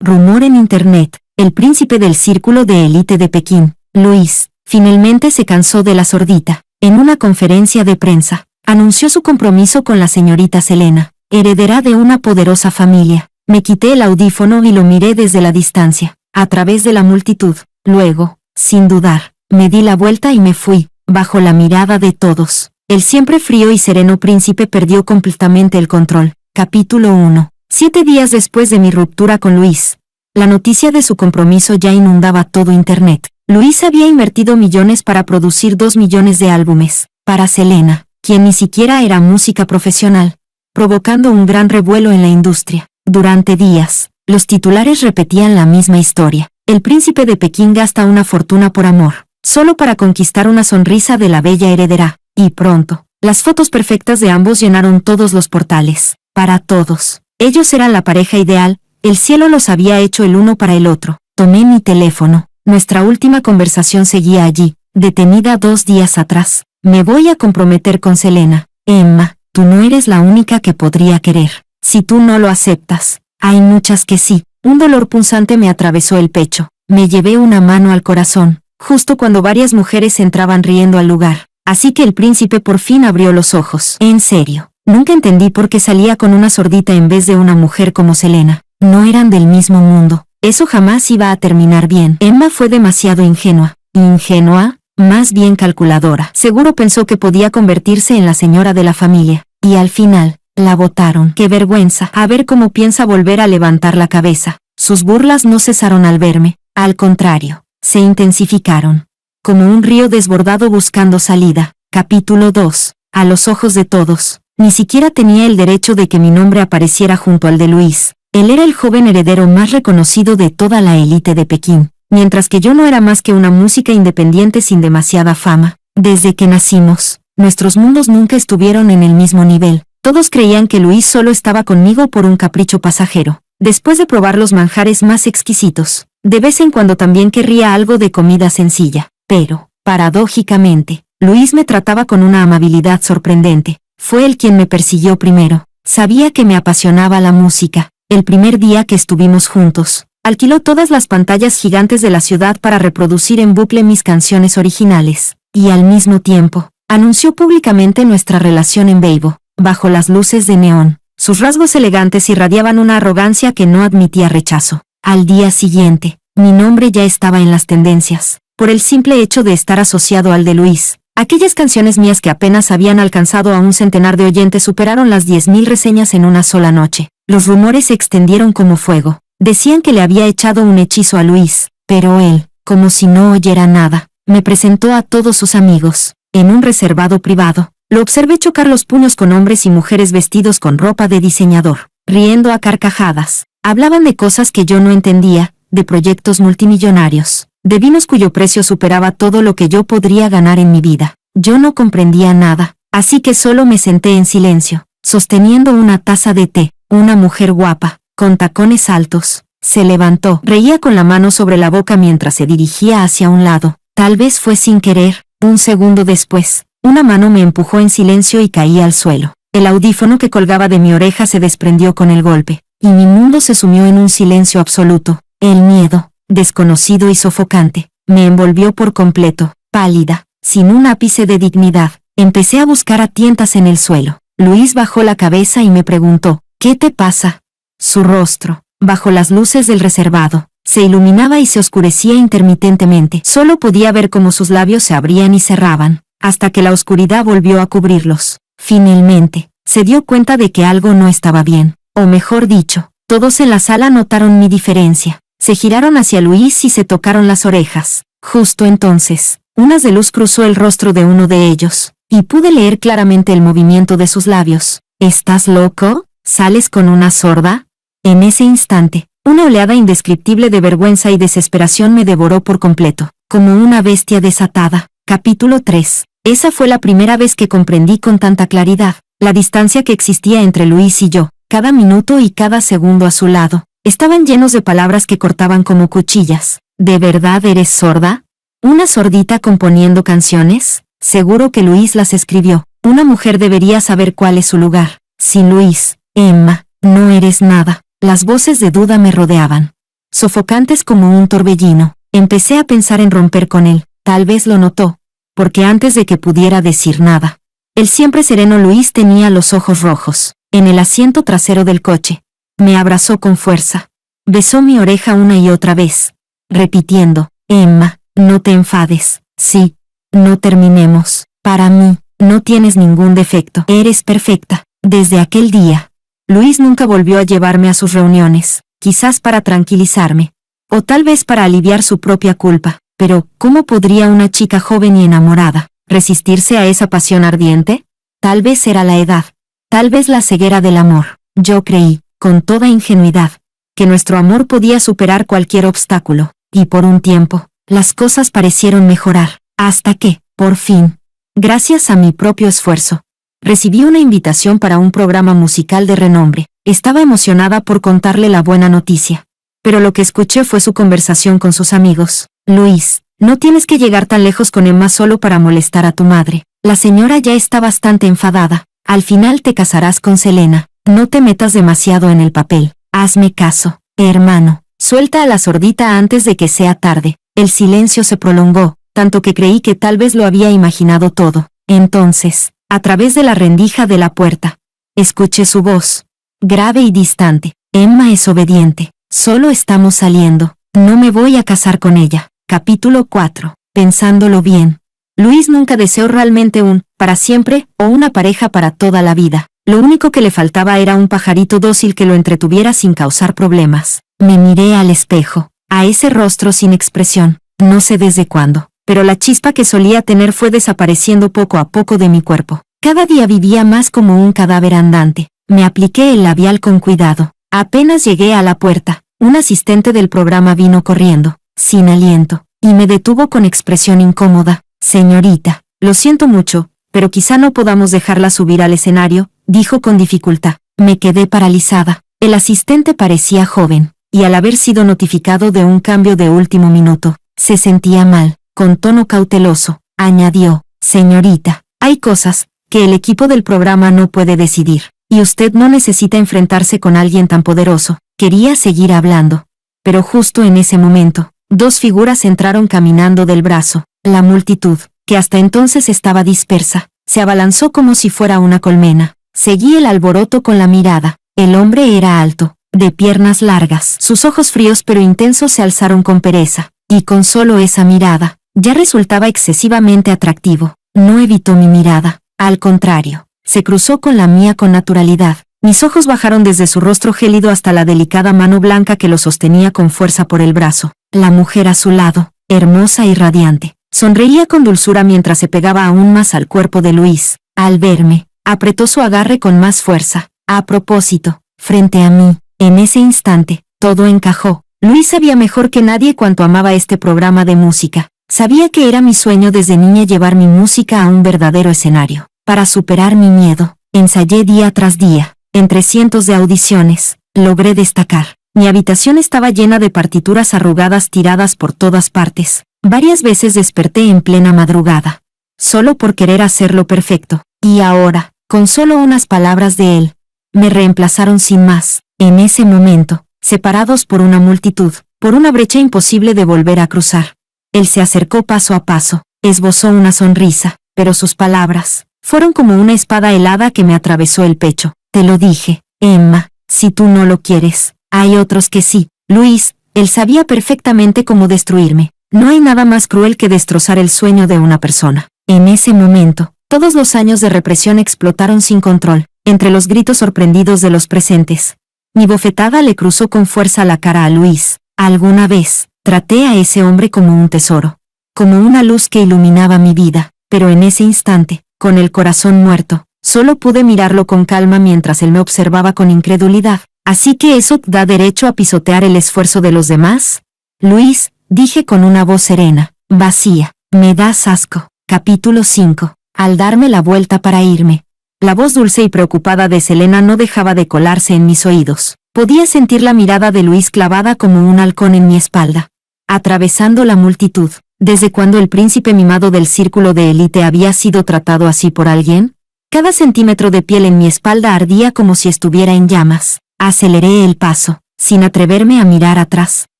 Rumor en Internet. El príncipe del círculo de élite de Pekín, Luis, finalmente se cansó de la sordita. En una conferencia de prensa, anunció su compromiso con la señorita Selena, heredera de una poderosa familia. Me quité el audífono y lo miré desde la distancia, a través de la multitud. Luego, sin dudar, me di la vuelta y me fui, bajo la mirada de todos. El siempre frío y sereno príncipe perdió completamente el control. Capítulo 1. 7 días después de mi ruptura con Luis, la noticia de su compromiso ya inundaba todo Internet. Luis había invertido millones para producir 2 millones de álbumes, para Selena, quien ni siquiera era música profesional, provocando un gran revuelo en la industria. Durante días, los titulares repetían la misma historia. El príncipe de Pekín gasta una fortuna por amor, solo para conquistar una sonrisa de la bella heredera. Y pronto, las fotos perfectas de ambos llenaron todos los portales. Para todos, ellos eran la pareja ideal. El cielo los había hecho el uno para el otro. Tomé mi teléfono. Nuestra última conversación seguía allí, detenida 2 días atrás. Me voy a comprometer con Selena. Emma, tú no eres la única que podría querer. Si tú no lo aceptas, hay muchas que sí. Un dolor punzante me atravesó el pecho. Me llevé una mano al corazón, justo cuando varias mujeres entraban riendo al lugar. Así que el príncipe por fin abrió los ojos. En serio, nunca entendí por qué salía con una sordita en vez de una mujer como Selena. No eran del mismo mundo. Eso jamás iba a terminar bien. Emma fue demasiado ingenua. ¿Ingenua? Más bien calculadora. Seguro pensó que podía convertirse en la señora de la familia. Y al final, la botaron. ¡Qué vergüenza! A ver cómo piensa volver a levantar la cabeza. Sus burlas no cesaron al verme. Al contrario, se intensificaron. Como un río desbordado buscando salida. Capítulo 2. A los ojos de todos, ni siquiera tenía el derecho de que mi nombre apareciera junto al de Luis. Él era el joven heredero más reconocido de toda la élite de Pekín, mientras que yo no era más que una música independiente sin demasiada fama. Desde que nacimos, nuestros mundos nunca estuvieron en el mismo nivel. Todos creían que Luis solo estaba conmigo por un capricho pasajero. Después de probar los manjares más exquisitos, de vez en cuando también querría algo de comida sencilla. Pero, paradójicamente, Luis me trataba con una amabilidad sorprendente. Fue él quien me persiguió primero. Sabía que me apasionaba la música. El primer día que estuvimos juntos, alquiló todas las pantallas gigantes de la ciudad para reproducir en bucle mis canciones originales, y al mismo tiempo, anunció públicamente nuestra relación en Weibo, bajo las luces de neón. Sus rasgos elegantes irradiaban una arrogancia que no admitía rechazo. Al día siguiente, mi nombre ya estaba en las tendencias, por el simple hecho de estar asociado al de Luis. Aquellas canciones mías que apenas habían alcanzado a un centenar de oyentes superaron las 10.000 reseñas en una sola noche. Los rumores se extendieron como fuego. Decían que le había echado un hechizo a Luis, pero él, como si no oyera nada, me presentó a todos sus amigos. En un reservado privado, lo observé chocar los puños con hombres y mujeres vestidos con ropa de diseñador, riendo a carcajadas. Hablaban de cosas que yo no entendía, de proyectos multimillonarios, de vinos cuyo precio superaba todo lo que yo podría ganar en mi vida. Yo no comprendía nada, así que solo me senté en silencio, sosteniendo una taza de té. Una mujer guapa, con tacones altos, se levantó. Reía con la mano sobre la boca mientras se dirigía hacia un lado. Tal vez fue sin querer. Un segundo después, una mano me empujó en silencio y caí al suelo. El audífono que colgaba de mi oreja se desprendió con el golpe, y mi mundo se sumió en un silencio absoluto. El miedo, desconocido y sofocante, me envolvió por completo. Pálida, sin un ápice de dignidad, empecé a buscar a tientas en el suelo. Luis bajó la cabeza y me preguntó: ¿qué te pasa? Su rostro, bajo las luces del reservado, se iluminaba y se oscurecía intermitentemente. Solo podía ver cómo sus labios se abrían y cerraban, hasta que la oscuridad volvió a cubrirlos. Finalmente, se dio cuenta de que algo no estaba bien. O mejor dicho, todos en la sala notaron mi diferencia. Se giraron hacia Luis y se tocaron las orejas. Justo entonces, un haz de luz cruzó el rostro de uno de ellos, y pude leer claramente el movimiento de sus labios. ¿Estás loco? ¿Sales con una sorda? En ese instante, una oleada indescriptible de vergüenza y desesperación me devoró por completo, como una bestia desatada. Capítulo 3. Esa fue la primera vez que comprendí con tanta claridad la distancia que existía entre Luis y yo. Cada minuto y cada segundo a su lado estaban llenos de palabras que cortaban como cuchillas. ¿De verdad eres sorda? ¿Una sordita componiendo canciones? Seguro que Luis las escribió. Una mujer debería saber cuál es su lugar. Sin Luis, Emma, no eres nada. Las voces de duda me rodeaban. sofocantes como un torbellino. Empecé a pensar en romper con él. Tal vez lo notó, porque antes de que pudiera decir nada, el siempre sereno Luis tenía los ojos rojos. En el asiento trasero del coche, me abrazó con fuerza. Besó mi oreja una y otra vez, repitiendo, Emma, no te enfades. Sí, no terminemos. Para mí, no tienes ningún defecto. Eres perfecta. Desde aquel día, Luis nunca volvió a llevarme a sus reuniones, quizás para tranquilizarme, o tal vez para aliviar su propia culpa. Pero, ¿cómo podría una chica joven y enamorada resistirse a esa pasión ardiente? Tal vez era la edad, tal vez la ceguera del amor. Yo creí, con toda ingenuidad, que nuestro amor podía superar cualquier obstáculo, y por un tiempo, las cosas parecieron mejorar, hasta que, por fin, gracias a mi propio esfuerzo, recibí una invitación para un programa musical de renombre. Estaba emocionada por contarle la buena noticia, pero lo que escuché fue su conversación con sus amigos. Luis, no tienes que llegar tan lejos con Emma solo para molestar a tu madre. La señora ya está bastante enfadada. Al final te casarás con Selena. No te metas demasiado en el papel. Hazme caso, hermano. Suelta a la sordita antes de que sea tarde. El silencio se prolongó, tanto que creí que tal vez lo había imaginado todo. Entonces, a través de la rendija de la puerta, escuché su voz, grave y distante. Emma es obediente. Solo estamos saliendo. No me voy a casar con ella. Capítulo 4. Pensándolo bien, Luis nunca deseó realmente un para siempre o una pareja para toda la vida. Lo único que le faltaba era un pajarito dócil que lo entretuviera sin causar problemas. Me miré al espejo, a ese rostro sin expresión, no sé desde cuándo, pero la chispa que solía tener fue desapareciendo poco a poco de mi cuerpo. Cada día vivía más como un cadáver andante. Me apliqué el labial con cuidado. Apenas llegué a la puerta, un asistente del programa vino corriendo, sin aliento, y me detuvo con expresión incómoda. Señorita, lo siento mucho, pero quizá no podamos dejarla subir al escenario, dijo con dificultad. Me quedé paralizada. El asistente parecía joven, y al haber sido notificado de un cambio de último minuto, se sentía mal. Con tono cauteloso, añadió, señorita, hay cosas que el equipo del programa no puede decidir, y usted no necesita enfrentarse con alguien tan poderoso. Quería seguir hablando, pero justo en ese momento, dos figuras entraron caminando del brazo. La multitud, que hasta entonces estaba dispersa, se abalanzó como si fuera una colmena. Seguí el alboroto con la mirada. El hombre era alto, de piernas largas. Sus ojos fríos pero intensos se alzaron con pereza, y con solo esa mirada, ya resultaba excesivamente atractivo. No evitó mi mirada, al contrario, se cruzó con la mía con naturalidad. Mis ojos bajaron desde su rostro gélido hasta la delicada mano blanca que lo sostenía con fuerza por el brazo. La mujer a su lado, hermosa y radiante, sonreía con dulzura mientras se pegaba aún más al cuerpo de Luis. Al verme, apretó su agarre con más fuerza. A propósito, frente a mí, en ese instante, todo encajó. Luis sabía mejor que nadie cuánto amaba este programa de música. Sabía que era mi sueño desde niña llevar mi música a un verdadero escenario. Para superar mi miedo, ensayé día tras día. Entre cientos de audiciones, logré destacar. Mi habitación estaba llena de partituras arrugadas tiradas por todas partes. Varias veces desperté en plena madrugada, solo por querer hacerlo perfecto. Y ahora, con solo unas palabras de él, me reemplazaron sin más. En ese momento, separados por una multitud, por una brecha imposible de volver a cruzar. Él se acercó paso a paso, esbozó una sonrisa, pero sus palabras fueron como una espada helada que me atravesó el pecho. Te lo dije, Emma, si tú no lo quieres, hay otros que sí. Luis, él sabía perfectamente cómo destruirme. No hay nada más cruel que destrozar el sueño de una persona. En ese momento, todos los años de represión explotaron sin control, entre los gritos sorprendidos de los presentes. Mi bofetada le cruzó con fuerza la cara a Luis. Alguna vez, traté a ese hombre como un tesoro, como una luz que iluminaba mi vida, pero en ese instante, con el corazón muerto, solo pude mirarlo con calma mientras él me observaba con incredulidad. ¿Así que eso da derecho a pisotear el esfuerzo de los demás? Luis, dije con una voz serena, vacía, me das asco. Capítulo 5. Al darme la vuelta para irme, la voz dulce y preocupada de Selena no dejaba de colarse en mis oídos. Podía sentir la mirada de Luis clavada como un halcón en mi espalda. Atravesando la multitud, ¿desde cuándo el príncipe mimado del círculo de élite había sido tratado así por alguien? Cada centímetro de piel en mi espalda ardía como si estuviera en llamas. Aceleré el paso, sin atreverme a mirar atrás.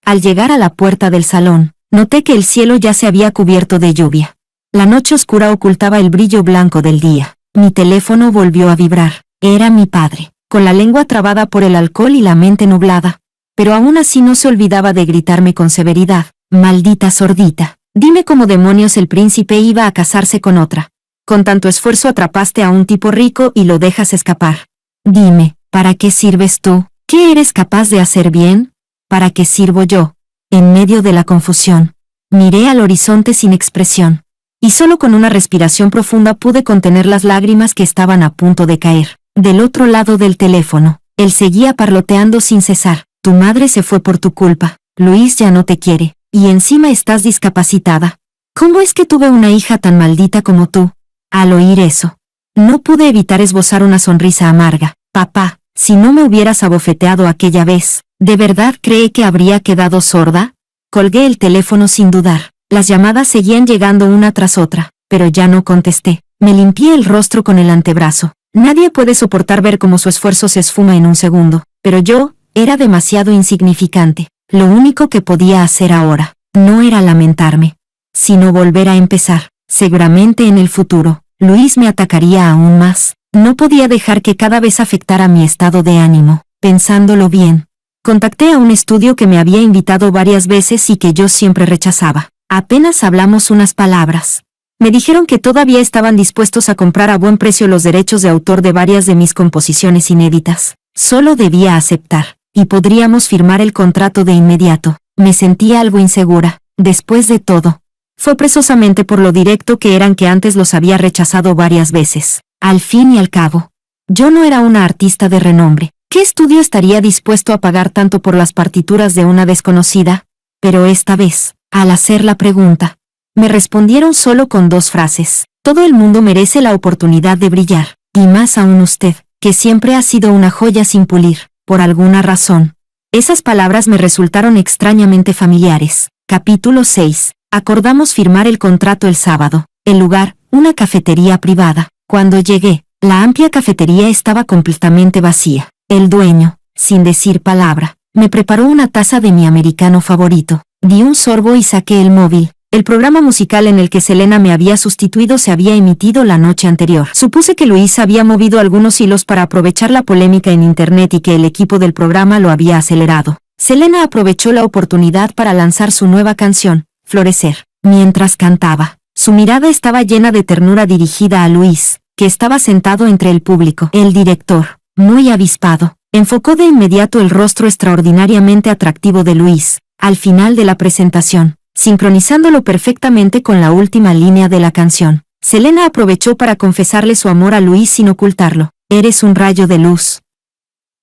Al llegar a la puerta del salón, noté que el cielo ya se había cubierto de lluvia. La noche oscura ocultaba el brillo blanco del día. Mi teléfono volvió a vibrar. Era mi padre, con la lengua trabada por el alcohol y la mente nublada. Pero aún así no se olvidaba de gritarme con severidad: «Maldita sordita, dime cómo demonios el príncipe iba a casarse con otra. Con tanto esfuerzo atrapaste a un tipo rico y lo dejas escapar. Dime, ¿para qué sirves tú? ¿Qué eres capaz de hacer bien? ¿Para qué sirvo yo?» En medio de la confusión, miré al horizonte sin expresión. Y solo con una respiración profunda pude contener las lágrimas que estaban a punto de caer. Del otro lado del teléfono, él seguía parloteando sin cesar: «Tu madre se fue por tu culpa. Luis ya no te quiere. Y encima estás discapacitada. ¿Cómo es que tuve una hija tan maldita como tú?» Al oír eso, no pude evitar esbozar una sonrisa amarga. «Papá, si no me hubieras abofeteado aquella vez, ¿de verdad cree que habría quedado sorda?» Colgué el teléfono sin dudar. Las llamadas seguían llegando una tras otra, pero ya no contesté. Me limpié el rostro con el antebrazo. Nadie puede soportar ver cómo su esfuerzo se esfuma en un segundo, pero yo era demasiado insignificante. Lo único que podía hacer ahora no era lamentarme, sino volver a empezar. Seguramente en el futuro, Luis me atacaría aún más. No podía dejar que cada vez afectara mi estado de ánimo. Pensándolo bien, contacté a un estudio que me había invitado varias veces y que yo siempre rechazaba. Apenas hablamos unas palabras. Me dijeron que todavía estaban dispuestos a comprar a buen precio los derechos de autor de varias de mis composiciones inéditas. Solo debía aceptar, y podríamos firmar el contrato de inmediato. Me sentía algo insegura. Después de todo, fue precisamente por lo directo que eran que antes los había rechazado varias veces. Al fin y al cabo, yo no era una artista de renombre. ¿Qué estudio estaría dispuesto a pagar tanto por las partituras de una desconocida? Pero esta vez, al hacer la pregunta, me respondieron solo con 2 frases: «Todo el mundo merece la oportunidad de brillar, y más aún usted, que siempre ha sido una joya sin pulir». Por alguna razón, esas palabras me resultaron extrañamente familiares. Capítulo 6. Acordamos firmar el contrato el sábado. El lugar, una cafetería privada. Cuando llegué, la amplia cafetería estaba completamente vacía. El dueño, sin decir palabra, me preparó una taza de mi americano favorito. Di un sorbo y saqué el móvil. El programa musical en el que Selena me había sustituido se había emitido la noche anterior. Supuse que Luis había movido algunos hilos para aprovechar la polémica en internet y que el equipo del programa lo había acelerado. Selena aprovechó la oportunidad para lanzar su nueva canción, Florecer. Mientras cantaba, su mirada estaba llena de ternura dirigida a Luis, que estaba sentado entre el público. El director, muy avispado, enfocó de inmediato el rostro extraordinariamente atractivo de Luis, al final de la presentación, sincronizándolo perfectamente con la última línea de la canción. Selena aprovechó para confesarle su amor a Luis sin ocultarlo. «Eres un rayo de luz.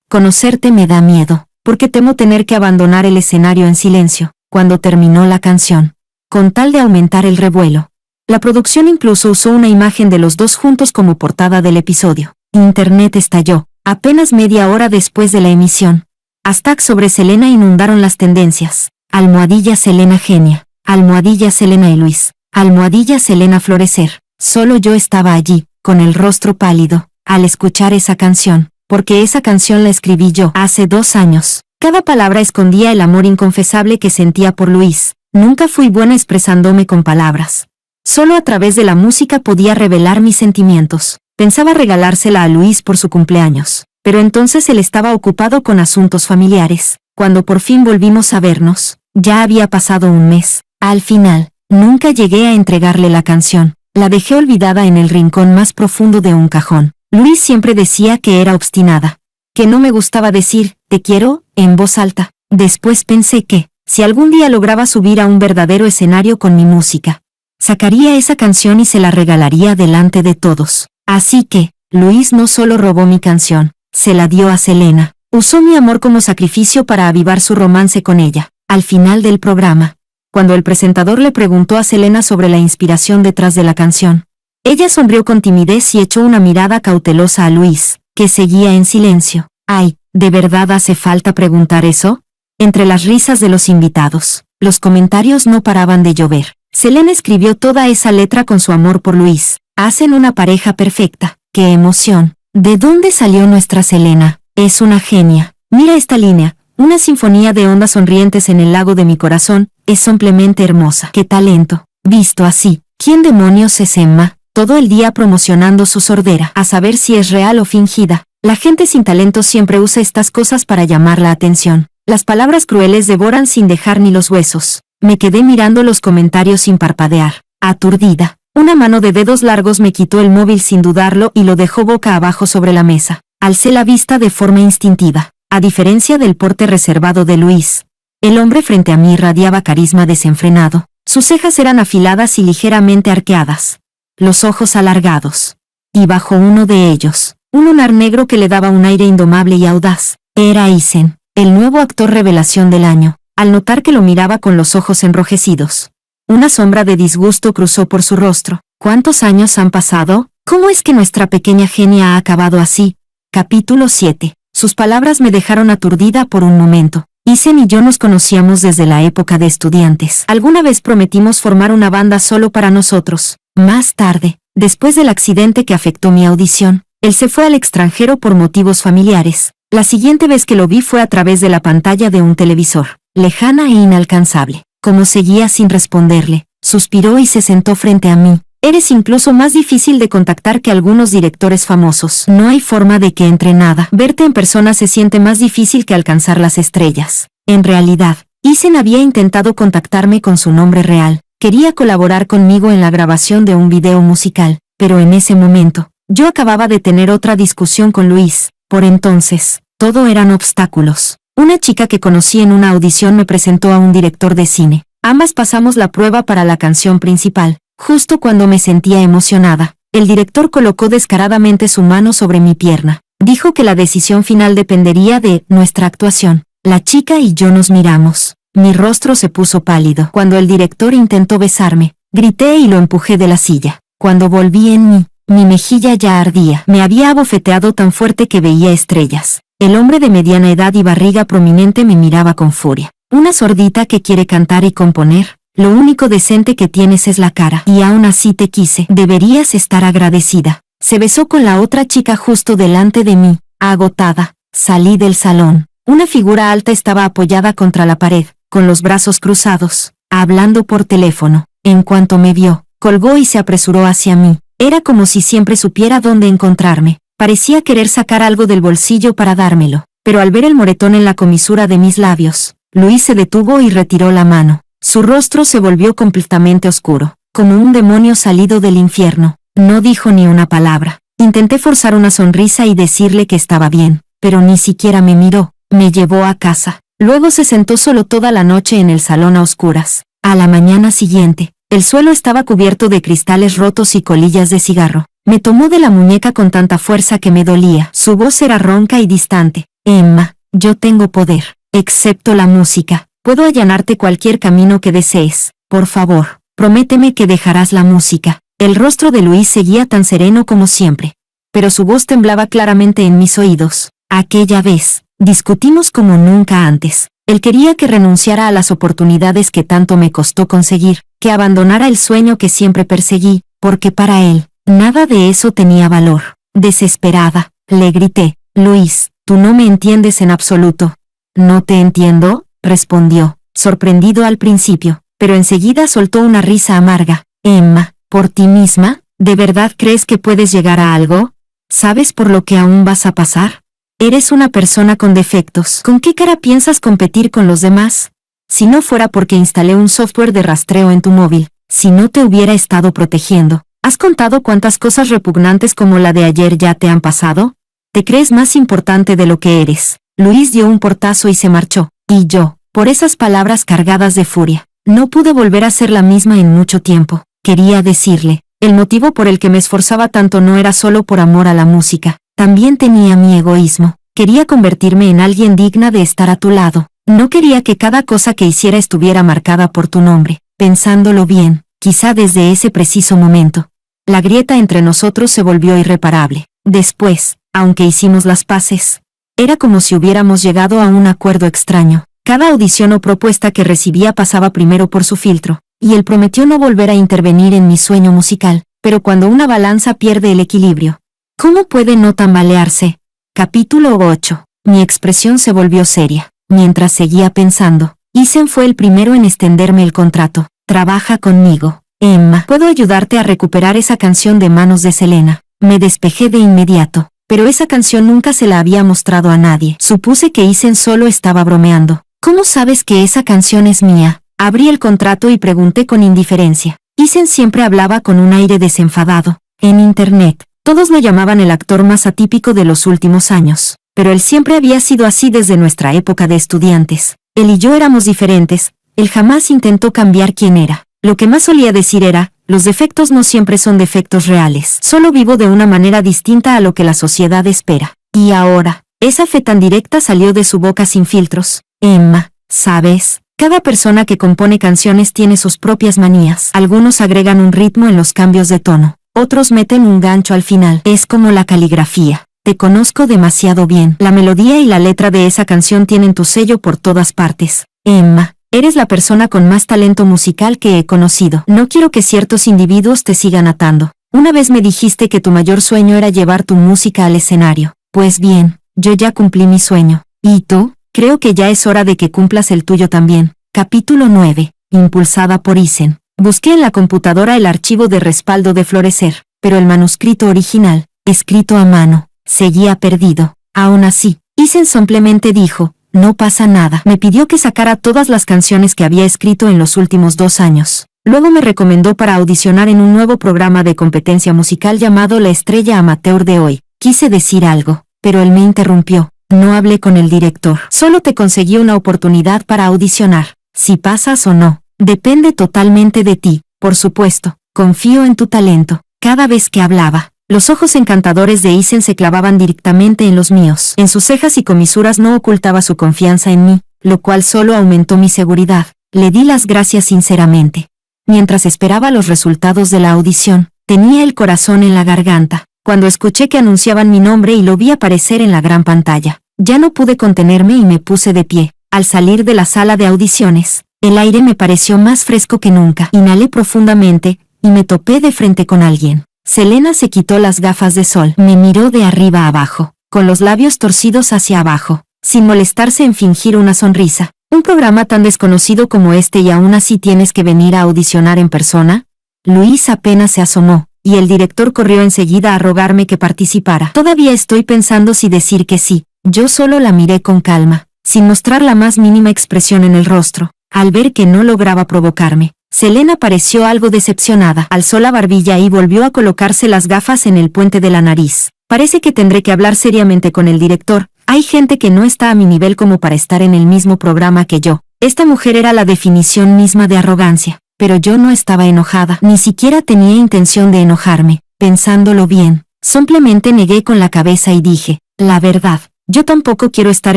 Conocerte me da miedo, porque temo tener que abandonar el escenario en silencio». Cuando terminó la canción, con tal de aumentar el revuelo, la producción incluso usó una imagen de los dos juntos como portada del episodio. Internet estalló, apenas media hora después de la emisión. Hashtags sobre Selena inundaron las tendencias. Almohadilla Selena genia, almohadilla Selena y Luis, almohadilla Selena florecer. Solo yo estaba allí, con el rostro pálido, al escuchar esa canción, porque esa canción la escribí yo hace 2 años. Cada palabra escondía el amor inconfesable que sentía por Luis. Nunca fui buena expresándome con palabras. Solo a través de la música podía revelar mis sentimientos. Pensaba regalársela a Luis por su cumpleaños, pero entonces él estaba ocupado con asuntos familiares. Cuando por fin volvimos a vernos, ya había pasado un mes. Al final, nunca llegué a entregarle la canción. La dejé olvidada en el rincón más profundo de un cajón. Luis siempre decía que era obstinada, que no me gustaba decir «te quiero» en voz alta. Después pensé que, si algún día lograba subir a un verdadero escenario con mi música, sacaría esa canción y se la regalaría delante de todos. Así que, Luis no solo robó mi canción, se la dio a Selena. Usó mi amor como sacrificio para avivar su romance con ella. Al final del programa, cuando el presentador le preguntó a Selena sobre la inspiración detrás de la canción, ella sonrió con timidez y echó una mirada cautelosa a Luis, que seguía en silencio. «Ay, ¿de verdad hace falta preguntar eso?». Entre las risas de los invitados, los comentarios no paraban de llover. Selena escribió toda esa letra con su amor por Luis. «Hacen una pareja perfecta. ¡Qué emoción! ¿De dónde salió nuestra Selena? Es una genia. Mira esta línea. Una sinfonía de ondas sonrientes en el lago de mi corazón, es simplemente hermosa. ¡Qué talento! Visto así, ¿quién demonios es Emma? Todo el día promocionando su sordera, a saber si es real o fingida. La gente sin talento siempre usa estas cosas para llamar la atención. Las palabras crueles devoran sin dejar ni los huesos. Me quedé mirando los comentarios sin parpadear, aturdida. Una mano de dedos largos me quitó el móvil sin dudarlo y lo dejó boca abajo sobre la mesa. Alcé la vista de forma instintiva. A diferencia del porte reservado de Luis, el hombre frente a mí irradiaba carisma desenfrenado. Sus cejas eran afiladas y ligeramente arqueadas, los ojos alargados. Y bajo uno de ellos, un lunar negro que le daba un aire indomable y audaz. Era Aizen, el nuevo actor revelación del año, al notar que lo miraba con los ojos enrojecidos. Una sombra de disgusto cruzó por su rostro. ¿Cuántos años han pasado? ¿Cómo es que nuestra pequeña genia ha acabado así? Capítulo 7. Sus palabras me dejaron aturdida por un momento. Aizen y yo nos conocíamos desde la época de estudiantes. Alguna vez prometimos formar una banda solo para nosotros. Más tarde, después del accidente que afectó mi audición, él se fue al extranjero por motivos familiares. La siguiente vez que lo vi fue a través de la pantalla de un televisor, lejana e inalcanzable. Como seguía sin responderle, suspiró y se sentó frente a mí. Eres incluso más difícil de contactar que algunos directores famosos. No hay forma de que entre nada. Verte en persona se siente más difícil que alcanzar las estrellas. En realidad, Aizen había intentado contactarme con su nombre real. Quería colaborar conmigo en la grabación de un video musical, pero en ese momento, yo acababa de tener otra discusión con Luis. Por entonces, todo eran obstáculos. Una chica que conocí en una audición me presentó a un director de cine. Ambas pasamos la prueba para la canción principal. Justo cuando me sentía emocionada, el director colocó descaradamente su mano sobre mi pierna. Dijo que la decisión final dependería de nuestra actuación. La chica y yo nos miramos. Mi rostro se puso pálido. Cuando el director intentó besarme, grité y lo empujé de la silla. Cuando volví en mí, mi mejilla ya ardía. Me había abofeteado tan fuerte que veía estrellas. El hombre de mediana edad y barriga prominente me miraba con furia. Una sordita que quiere cantar y componer. Lo único decente que tienes es la cara. Y aún así te quise. Deberías estar agradecida. Se besó con la otra chica justo delante de mí. Agotada, salí del salón. Una figura alta estaba apoyada contra la pared, con los brazos cruzados, hablando por teléfono. En cuanto me vio, colgó y se apresuró hacia mí. Era como si siempre supiera dónde encontrarme. Parecía querer sacar algo del bolsillo para dármelo. Pero al ver el moretón en la comisura de mis labios, Luis se detuvo y retiró la mano. Su rostro se volvió completamente oscuro, como un demonio salido del infierno. No dijo ni una palabra. Intenté forzar una sonrisa y decirle que estaba bien, pero ni siquiera me miró. Me llevó a casa. Luego se sentó solo toda la noche en el salón a oscuras. A la mañana siguiente, el suelo estaba cubierto de cristales rotos y colillas de cigarro. Me tomó de la muñeca con tanta fuerza que me dolía. Su voz era ronca y distante. Emma, yo tengo poder, excepto la música. Puedo allanarte cualquier camino que desees. Por favor, prométeme que dejarás la música. El rostro de Luis seguía tan sereno como siempre, pero su voz temblaba claramente en mis oídos. Aquella vez, discutimos como nunca antes. Él quería que renunciara a las oportunidades que tanto me costó conseguir, que abandonara el sueño que siempre perseguí, porque para él, nada de eso tenía valor. Desesperada, le grité, Luis, tú no me entiendes en absoluto. ¿No te entiendo?, respondió, sorprendido al principio, pero enseguida soltó una risa amarga. Emma, ¿por ti misma? ¿De verdad crees que puedes llegar a algo? ¿Sabes por lo que aún vas a pasar? Eres una persona con defectos. ¿Con qué cara piensas competir con los demás? Si no fuera porque instalé un software de rastreo en tu móvil, si no te hubiera estado protegiendo, ¿has contado cuántas cosas repugnantes como la de ayer ya te han pasado? ¿Te crees más importante de lo que eres? Luis dio un portazo y se marchó, y yo, por esas palabras cargadas de furia, no pude volver a ser la misma en mucho tiempo. Quería decirle, el motivo por el que me esforzaba tanto no era solo por amor a la música, también tenía mi egoísmo. Quería convertirme en alguien digna de estar a tu lado. No quería que cada cosa que hiciera estuviera marcada por tu nombre. Pensándolo bien, quizá desde ese preciso momento, la grieta entre nosotros se volvió irreparable. Después, aunque hicimos las paces, era como si hubiéramos llegado a un acuerdo extraño. Cada audición o propuesta que recibía pasaba primero por su filtro, y él prometió no volver a intervenir en mi sueño musical. Pero cuando una balanza pierde el equilibrio, ¿cómo puede no tambalearse? Capítulo 8. Mi expresión se volvió seria. Mientras seguía pensando, Isen fue el primero en extenderme el contrato. Trabaja conmigo, Emma. Puedo ayudarte a recuperar esa canción de manos de Selena. Me despejé de inmediato, pero esa canción nunca se la había mostrado a nadie. Supuse que Isen solo estaba bromeando. ¿Cómo sabes que esa canción es mía? Abrí el contrato y pregunté con indiferencia. Isen siempre hablaba con un aire desenfadado. En internet, todos lo llamaban el actor más atípico de los últimos años, pero él siempre había sido así desde nuestra época de estudiantes. Él y yo éramos diferentes. Él jamás intentó cambiar quién era. Lo que más solía decir era, los defectos no siempre son defectos reales. Solo vivo de una manera distinta a lo que la sociedad espera. Y ahora, esa fe tan directa salió de su boca sin filtros. Emma, ¿sabes? Cada persona que compone canciones tiene sus propias manías. Algunos agregan un ritmo en los cambios de tono. Otros meten un gancho al final. Es como la caligrafía. Te conozco demasiado bien. La melodía y la letra de esa canción tienen tu sello por todas partes. Emma, eres la persona con más talento musical que he conocido. No quiero que ciertos individuos te sigan atando. Una vez me dijiste que tu mayor sueño era llevar tu música al escenario. Pues bien, yo ya cumplí mi sueño. ¿Y tú? Creo que ya es hora de que cumplas el tuyo también. Capítulo 9. Impulsada por Isen. Busqué en la computadora el archivo de respaldo de Florecer, pero el manuscrito original, escrito a mano, seguía perdido. Aún así, Isen simplemente dijo, no pasa nada. Me pidió que sacara todas las canciones que había escrito en los últimos 2 años. Luego me recomendó para audicionar en un nuevo programa de competencia musical llamado La Estrella Amateur de Hoy. Quise decir algo, pero él me interrumpió. No hablé con el director. Solo te conseguí una oportunidad para audicionar. Si pasas o no, depende totalmente de ti. Por supuesto, confío en tu talento. Cada vez que hablaba, los ojos encantadores de Isen se clavaban directamente en los míos. En sus cejas y comisuras no ocultaba su confianza en mí, lo cual solo aumentó mi seguridad. Le di las gracias sinceramente. Mientras esperaba los resultados de la audición, tenía el corazón en la garganta. Cuando escuché que anunciaban mi nombre y lo vi aparecer en la gran pantalla, ya no pude contenerme y me puse de pie. Al salir de la sala de audiciones, el aire me pareció más fresco que nunca. Inhalé profundamente, y me topé de frente con alguien. Selena se quitó las gafas de sol. Me miró de arriba a abajo, con los labios torcidos hacia abajo, sin molestarse en fingir una sonrisa. ¿Un programa tan desconocido como este y aún así tienes que venir a audicionar en persona? Luis apenas se asomó, y el director corrió enseguida a rogarme que participara. Todavía estoy pensando si decir que sí. Yo solo la miré con calma, sin mostrar la más mínima expresión en el rostro. Al ver que no lograba provocarme, Selena pareció algo decepcionada. Alzó la barbilla y volvió a colocarse las gafas en el puente de la nariz. Parece que tendré que hablar seriamente con el director. Hay gente que no está a mi nivel como para estar en el mismo programa que yo. Esta mujer era la definición misma de arrogancia. Pero yo no estaba enojada, ni siquiera tenía intención de enojarme. Pensándolo bien, simplemente negué con la cabeza y dije, la verdad, yo tampoco quiero estar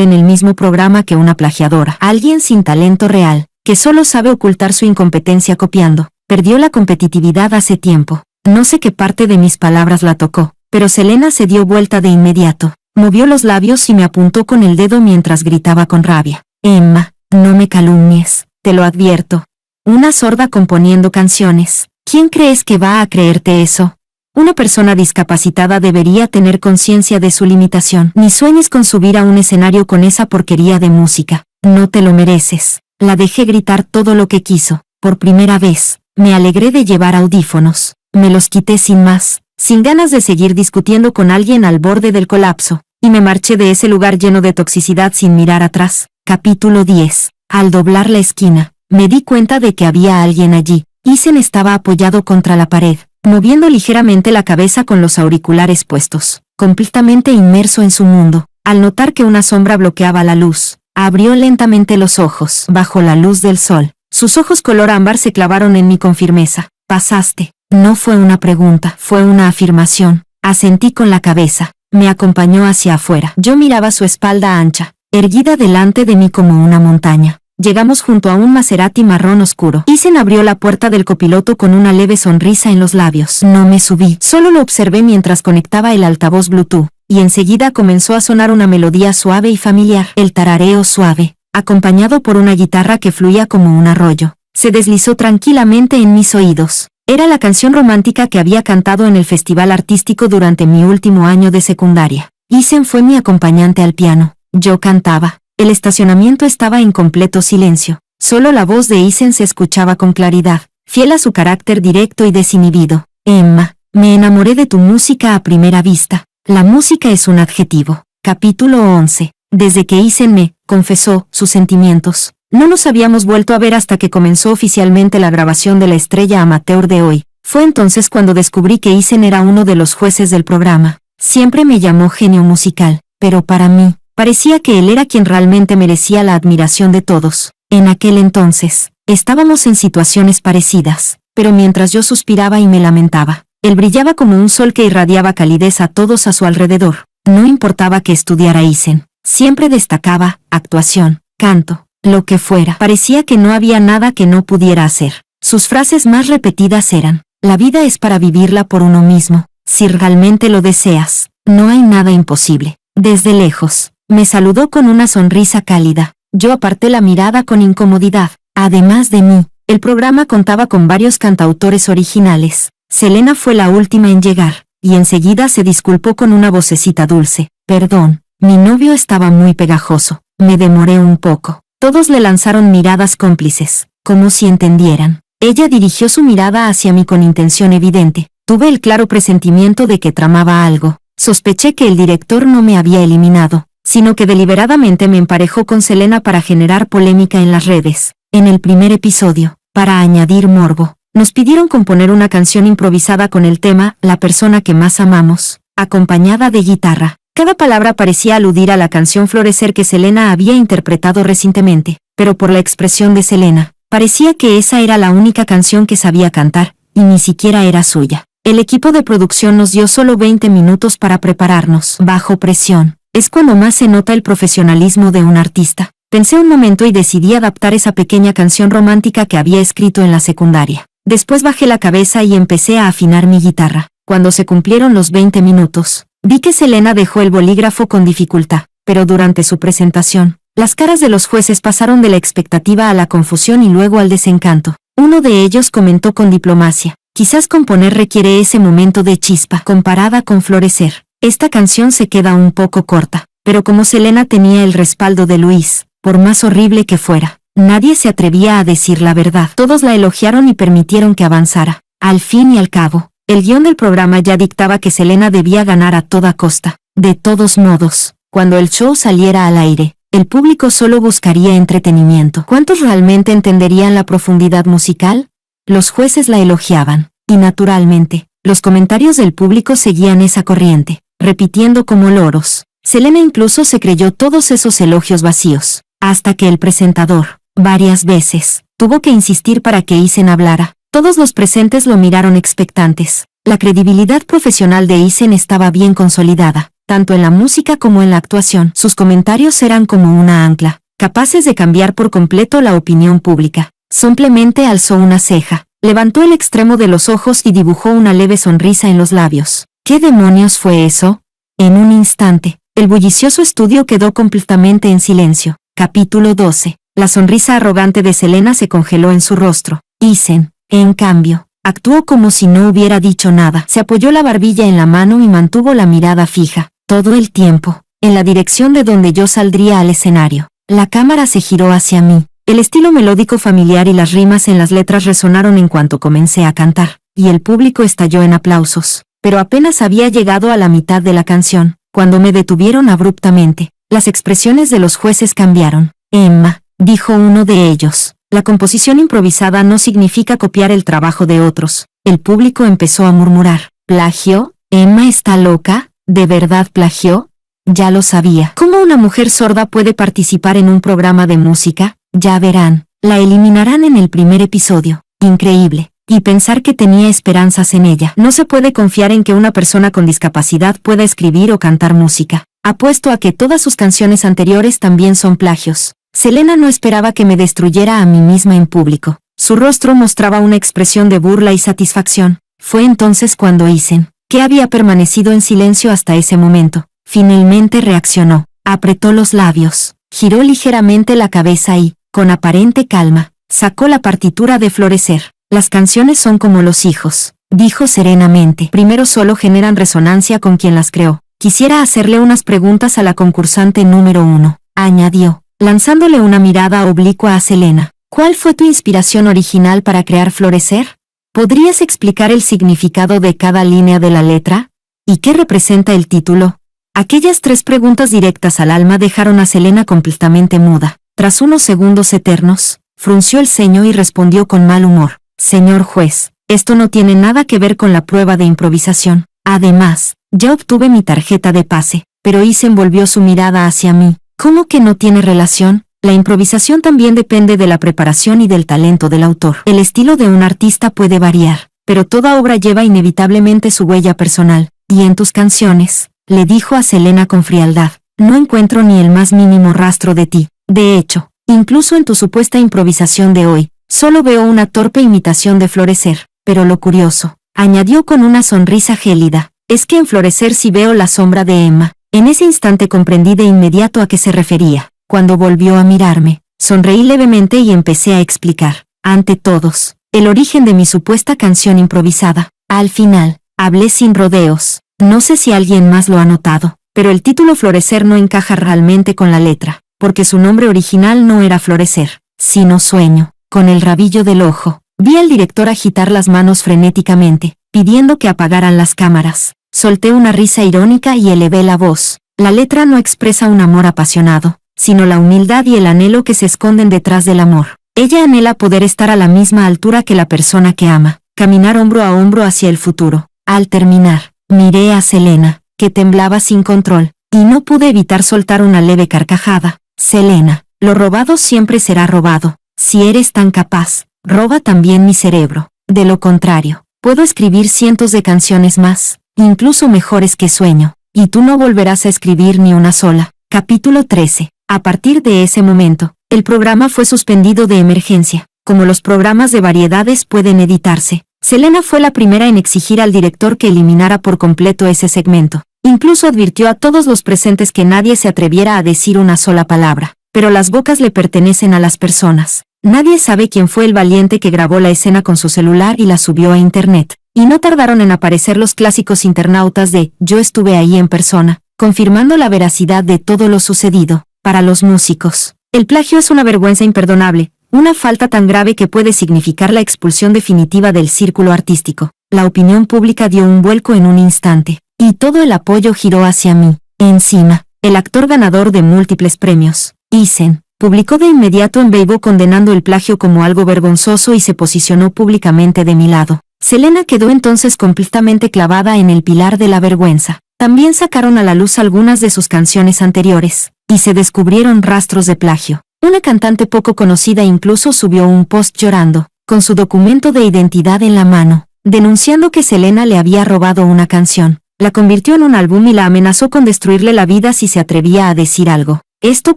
en el mismo programa que una plagiadora. Alguien sin talento real, que solo sabe ocultar su incompetencia copiando. Perdió la competitividad hace tiempo. No sé qué parte de mis palabras la tocó, pero Selena se dio vuelta de inmediato. Movió los labios y me apuntó con el dedo mientras gritaba con rabia. Emma, no me calumnies, te lo advierto. Una sorda componiendo canciones. ¿Quién crees que va a creerte eso? Una persona discapacitada debería tener conciencia de su limitación. Ni sueñes con subir a un escenario con esa porquería de música. No te lo mereces. La dejé gritar todo lo que quiso. Por primera vez, me alegré de llevar audífonos. Me los quité sin más, sin ganas de seguir discutiendo con alguien al borde del colapso, y me marché de ese lugar lleno de toxicidad sin mirar atrás. Capítulo 10. Al doblar la esquina, me di cuenta de que había alguien allí. Isen estaba apoyado contra la pared, moviendo ligeramente la cabeza con los auriculares puestos, completamente inmerso en su mundo. Al notar que una sombra bloqueaba la luz, abrió lentamente los ojos. Bajo la luz del sol, sus ojos color ámbar se clavaron en mí con firmeza. Pasaste. No fue una pregunta, fue una afirmación. Asentí con la cabeza. Me acompañó hacia afuera. Yo miraba su espalda ancha, erguida delante de mí como una montaña. Llegamos junto a un Maserati marrón oscuro. Isen abrió la puerta del copiloto con una leve sonrisa en los labios. No me subí, solo lo observé mientras conectaba el altavoz Bluetooth, y enseguida comenzó a sonar una melodía suave y familiar. El tarareo suave, acompañado por una guitarra que fluía como un arroyo, se deslizó tranquilamente en mis oídos. Era la canción romántica que había cantado en el festival artístico durante mi último año de secundaria. Isen fue mi acompañante al piano. Yo cantaba, El estacionamiento estaba en completo silencio. Solo la voz de Isen se escuchaba con claridad, fiel a su carácter directo y desinhibido. Emma, me enamoré de tu música a primera vista. La música es un adjetivo. Capítulo 11. Desde que Isen me confesó sus sentimientos, no nos habíamos vuelto a ver hasta que comenzó oficialmente la grabación de La Estrella Amateur de hoy. Fue entonces cuando descubrí que Isen era uno de los jueces del programa. Siempre me llamó genio musical, pero para mí, parecía que él era quien realmente merecía la admiración de todos. En aquel entonces, estábamos en situaciones parecidas, pero mientras yo suspiraba y me lamentaba, él brillaba como un sol que irradiaba calidez a todos a su alrededor. No importaba que estudiara Isen, siempre destacaba, actuación, canto, lo que fuera. Parecía que no había nada que no pudiera hacer. Sus frases más repetidas eran: la vida es para vivirla por uno mismo. Si realmente lo deseas, no hay nada imposible. Desde lejos, me saludó con una sonrisa cálida. Yo aparté la mirada con incomodidad. Además de mí, el programa contaba con varios cantautores originales. Selena fue la última en llegar, y enseguida se disculpó con una vocecita dulce. Perdón, mi novio estaba muy pegajoso. Me demoré un poco. Todos le lanzaron miradas cómplices, como si entendieran. Ella dirigió su mirada hacia mí con intención evidente. Tuve el claro presentimiento de que tramaba algo. Sospeché que el director no me había eliminado, sino que deliberadamente me emparejó con Selena para generar polémica en las redes. En el primer episodio, para añadir morbo, nos pidieron componer una canción improvisada con el tema La persona que más amamos, acompañada de guitarra. Cada palabra parecía aludir a la canción Florecer que Selena había interpretado recientemente, pero por la expresión de Selena, parecía que esa era la única canción que sabía cantar, y ni siquiera era suya. El equipo de producción nos dio solo 20 minutos para prepararnos. Bajo presión, es cuando más se nota el profesionalismo de un artista. Pensé un momento y decidí adaptar esa pequeña canción romántica que había escrito en la secundaria. Después bajé la cabeza y empecé a afinar mi guitarra. Cuando se cumplieron los 20 minutos, vi que Selena dejó el bolígrafo con dificultad, pero durante su presentación, las caras de los jueces pasaron de la expectativa a la confusión y luego al desencanto. Uno de ellos comentó con diplomacia: quizás componer requiere ese momento de chispa. Comparada con Florecer, esta canción se queda un poco corta, pero como Selena tenía el respaldo de Luis, por más horrible que fuera, nadie se atrevía a decir la verdad. Todos la elogiaron y permitieron que avanzara. Al fin y al cabo, el guión del programa ya dictaba que Selena debía ganar a toda costa. De todos modos, cuando el show saliera al aire, el público solo buscaría entretenimiento. ¿Cuántos realmente entenderían la profundidad musical? Los jueces la elogiaban, y naturalmente, los comentarios del público seguían esa corriente, repitiendo como loros. Selena incluso se creyó todos esos elogios vacíos, hasta que el presentador, varias veces, tuvo que insistir para que Isen hablara. Todos los presentes lo miraron expectantes. La credibilidad profesional de Isen estaba bien consolidada, tanto en la música como en la actuación. Sus comentarios eran como una ancla, capaces de cambiar por completo la opinión pública. Simplemente alzó una ceja, levantó el extremo de los ojos y dibujó una leve sonrisa en los labios. ¿Qué demonios fue eso? En un instante, el bullicioso estudio quedó completamente en silencio. Capítulo 12. La sonrisa arrogante de Selena se congeló en su rostro. Isen, en cambio, actuó como si no hubiera dicho nada. Se apoyó la barbilla en la mano y mantuvo la mirada fija, todo el tiempo, en la dirección de donde yo saldría al escenario. La cámara se giró hacia mí. El estilo melódico familiar y las rimas en las letras resonaron en cuanto comencé a cantar, y el público estalló en aplausos. Pero apenas había llegado a la mitad de la canción, cuando me detuvieron abruptamente. Las expresiones de los jueces cambiaron. Emma, dijo uno de ellos, la composición improvisada no significa copiar el trabajo de otros. El público empezó a murmurar. ¿Plagio? ¿Emma está loca? ¿De verdad plagió? Ya lo sabía. ¿Cómo una mujer sorda puede participar en un programa de música? Ya verán, la eliminarán en el primer episodio. Increíble. Y pensar que tenía esperanzas en ella. No se puede confiar en que una persona con discapacidad pueda escribir o cantar música. Apuesto a que todas sus canciones anteriores también son plagios. Selena no esperaba que me destruyera a mí misma en público. Su rostro mostraba una expresión de burla y satisfacción. Fue entonces cuando Isen, que había permanecido en silencio hasta ese momento, finalmente reaccionó. Apretó los labios, giró ligeramente la cabeza y, con aparente calma, sacó la partitura de Florecer. Las canciones son como los hijos, dijo serenamente. Primero solo generan resonancia con quien las creó. Quisiera hacerle unas preguntas a la concursante número 1, añadió. lanzándole una mirada oblicua a Selena. ¿Cuál fue tu inspiración original para crear Florecer? ¿Podrías explicar el significado de cada línea de la letra? ¿Y qué representa el título? Aquellas 3 preguntas directas al alma dejaron a Selena completamente muda. Tras unos segundos eternos, frunció el ceño y respondió con mal humor. Señor juez, esto no tiene nada que ver con la prueba de improvisación. Además, ya obtuve mi tarjeta de pase, pero Isen volvió su mirada hacia mí. ¿Cómo que no tiene relación? La improvisación también depende de la preparación y del talento del autor. El estilo de un artista puede variar, pero toda obra lleva inevitablemente su huella personal. Y en tus canciones, le dijo a Selena con frialdad, no encuentro ni el más mínimo rastro de ti. De hecho, incluso en tu supuesta improvisación de hoy, solo veo una torpe imitación de Florecer. Pero lo curioso, añadió con una sonrisa gélida, es que en Florecer sí veo la sombra de Emma. En ese instante comprendí de inmediato a qué se refería. Cuando volvió a mirarme, sonreí levemente y empecé a explicar, ante todos, el origen de mi supuesta canción improvisada. Al final, hablé sin rodeos. No sé si alguien más lo ha notado, pero el título Florecer no encaja realmente con la letra, porque su nombre original no era Florecer, sino Sueño. Con el rabillo del ojo, vi al director agitar las manos frenéticamente, pidiendo que apagaran las cámaras. Solté una risa irónica y elevé la voz. La letra no expresa un amor apasionado, sino la humildad y el anhelo que se esconden detrás del amor. Ella anhela poder estar a la misma altura que la persona que ama, caminar hombro a hombro hacia el futuro. Al terminar, miré a Selena, que temblaba sin control, y no pude evitar soltar una leve carcajada. Selena, lo robado siempre será robado. Si eres tan capaz, roba también mi cerebro. De lo contrario, puedo escribir cientos de canciones más, incluso mejores que Sueño, y tú no volverás a escribir ni una sola. Capítulo 13. A partir de ese momento, el programa fue suspendido de emergencia. Como los programas de variedades pueden editarse, Selena fue la primera en exigir al director que eliminara por completo ese segmento. Incluso advirtió a todos los presentes que nadie se atreviera a decir una sola palabra. Pero las bocas le pertenecen a las personas. Nadie sabe quién fue el valiente que grabó la escena con su celular y la subió a internet. Y no tardaron en aparecer los clásicos internautas de «Yo estuve ahí en persona», confirmando la veracidad de todo lo sucedido. Para los músicos, el plagio es una vergüenza imperdonable, una falta tan grave que puede significar la expulsión definitiva del círculo artístico. La opinión pública dio un vuelco en un instante, y todo el apoyo giró hacia mí. Encima, el actor ganador de múltiples premios, Isen, publicó de inmediato en Weibo condenando el plagio como algo vergonzoso y se posicionó públicamente de mi lado. Selena quedó entonces completamente clavada en el pilar de la vergüenza. También sacaron a la luz algunas de sus canciones anteriores, y se descubrieron rastros de plagio. Una cantante poco conocida incluso subió un post llorando, con su documento de identidad en la mano, denunciando que Selena le había robado una canción. La convirtió en un álbum y la amenazó con destruirle la vida si se atrevía a decir algo. Esto